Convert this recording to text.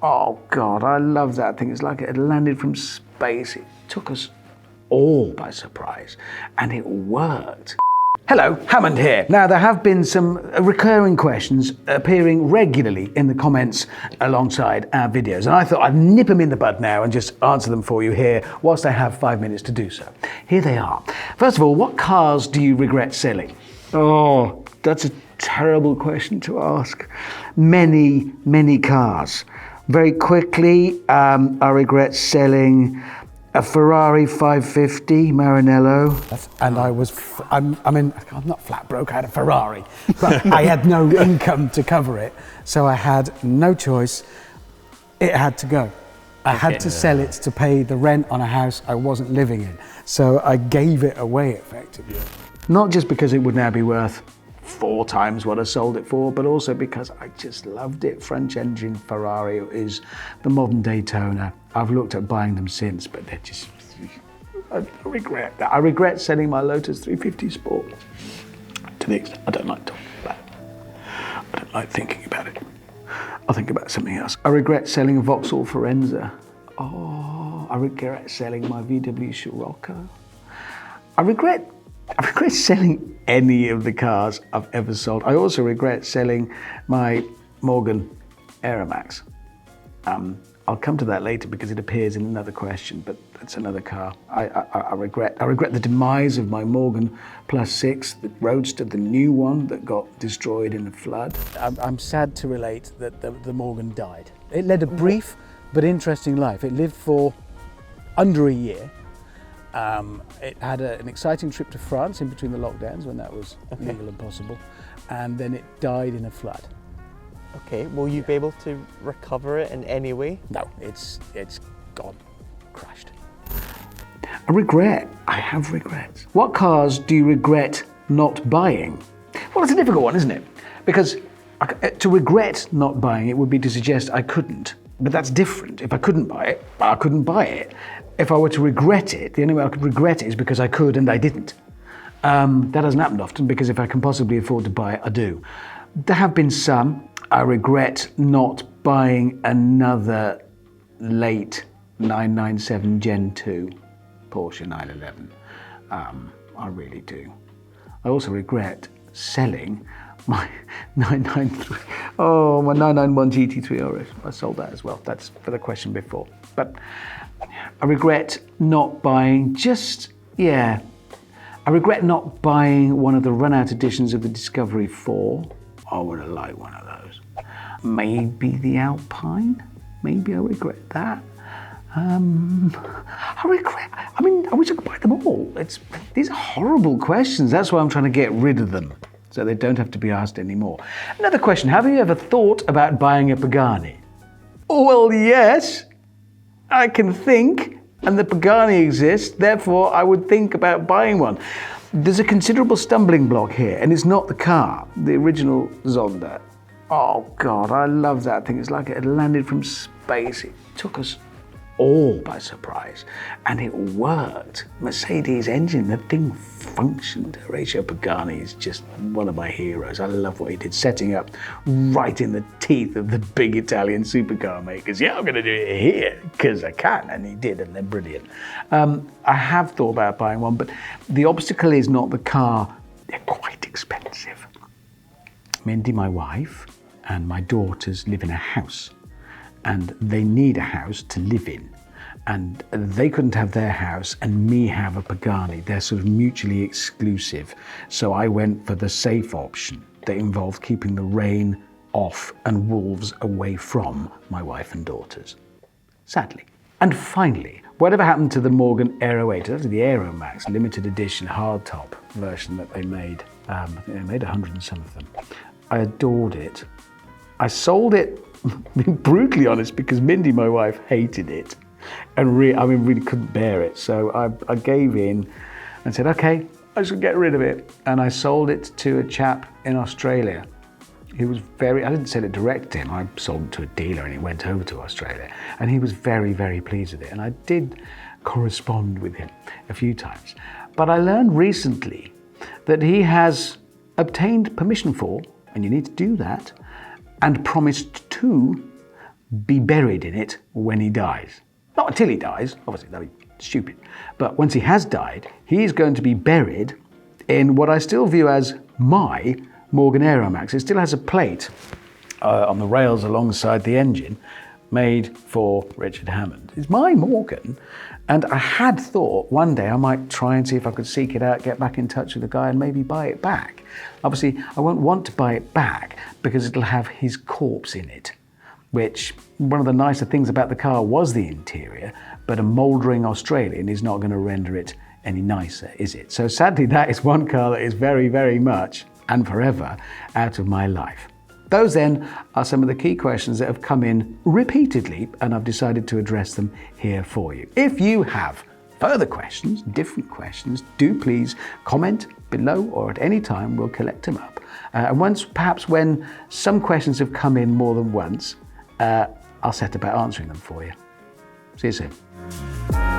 Oh God, I love that thing. It's like it had landed from space. It took us all by surprise, and it worked. Hello, Hammond here. Now, there have been some recurring questions appearing regularly in the comments alongside our videos, and I thought I'd nip them in the bud now and just answer them for you here whilst I have 5 minutes to do so. Here they are. First of all, what cars do you regret selling? Oh, that's a terrible question to ask. Many, many cars. Very quickly, I regret selling a Ferrari 550 Maranello. And I'm not flat broke, I had a Ferrari, but I had no income to cover it. So I had no choice, it had to go. I had to sell it to pay the rent on a house I wasn't living in. So I gave it away effectively. Not just because it would now be worth 4 times what I sold it for, but also because I just loved it. French engine Ferrari is the modern Daytona. I've looked at buying them since, but they're just, I regret that. I regret selling my Lotus 350 Sport. To the extent I don't like talking about it. I don't like thinking about it. I'll think about something else. I regret selling a Vauxhall Forenza. Oh, I regret selling my VW Scirocco. I regret selling any of the cars I've ever sold. I also regret selling my Morgan Aeromax. I'll come to that later because it appears in another question, but that's another car. I regret the demise of my Morgan Plus 6, the Roadster, the new one that got destroyed in a flood. I'm sad to relate that the Morgan died. It led a brief but interesting life. It lived for under a year. It had an exciting trip to France in between the lockdowns when that was legal and possible, and then it died in a flood. Okay, will you be able to recover it in any way? No, it's gone, crashed. I have regrets. What cars do you regret not buying? Well, it's a difficult one, isn't it? Because to regret not buying it would be to suggest I couldn't, but that's different. If I couldn't buy it, I couldn't buy it. If I were to regret it, the only way I could regret it is because I could and I didn't. That doesn't happen often because if I can possibly afford to buy it, I do. There have been some. I regret not buying another late 997 Gen 2 Porsche 911. I really do. I also regret selling my 991 GT3 RS. I sold that as well. That's for the question before. But I regret not buying I regret not buying one of the run-out editions of the Discovery 4. I would have liked one of those. Maybe the Alpine. Maybe I regret that. I wish I could buy them all. These are horrible questions. That's why I'm trying to get rid of them, so they don't have to be asked anymore. Another question, have you ever thought about buying a Pagani? Well, yes. I can think, and the Pagani exists, therefore I would think about buying one. There's a considerable stumbling block here, and it's not the car, the original Zonda. Oh God, I love that thing. It's like it had landed from space. It took us all by surprise, and it worked. Mercedes engine, the thing functioned. Horacio Pagani is just one of my heroes. I love what he did, setting up right in the teeth of the big Italian supercar makers. Yeah, I'm going to do it here because I can, and he did, and they're brilliant. I have thought about buying one, but the obstacle is not the car. They're quite expensive. Mindy, my wife, and my daughters live in a house, and they need a house to live in. And they couldn't have their house and me have a Pagani. They're sort of mutually exclusive. So I went for the safe option that involved keeping the rain off and wolves away from my wife and daughters. Sadly. And finally, whatever happened to the Morgan Aero 8? That's the Aeromax limited edition hardtop version that they made. I think they made 100 and some of them. I adored it. I sold it, being brutally honest, because Mindy, my wife, hated it and really couldn't bear it. So I gave in and said, okay, I should get rid of it. And I sold it to a chap in Australia. He was I didn't sell it direct to him, I sold it to a dealer and he went over to Australia. And he was very, very pleased with it. And I did correspond with him a few times. But I learned recently that he has obtained permission for, and you need to do that, and promised to be buried in it when he dies. Not until he dies, obviously that'd be stupid. But once he has died, he's going to be buried in what I still view as my Morgan Aeromax. It still has a plate on the rails alongside the engine made for Richard Hammond. It's my Morgan, and I had thought one day I might try and see if I could seek it out, get back in touch with the guy and maybe buy it back. Obviously, I won't want to buy it back because it'll have his corpse in it, which one of the nicer things about the car was the interior, but a mouldering Australian is not going to render it any nicer, is it? So sadly, that is one car that is very, very much and forever out of my life. Those then are some of the key questions that have come in repeatedly, and I've decided to address them here for you. If you have further questions, different questions, do please comment below, or at any time we'll collect them up. And perhaps when some questions have come in more than once, I'll set about answering them for you. See you soon.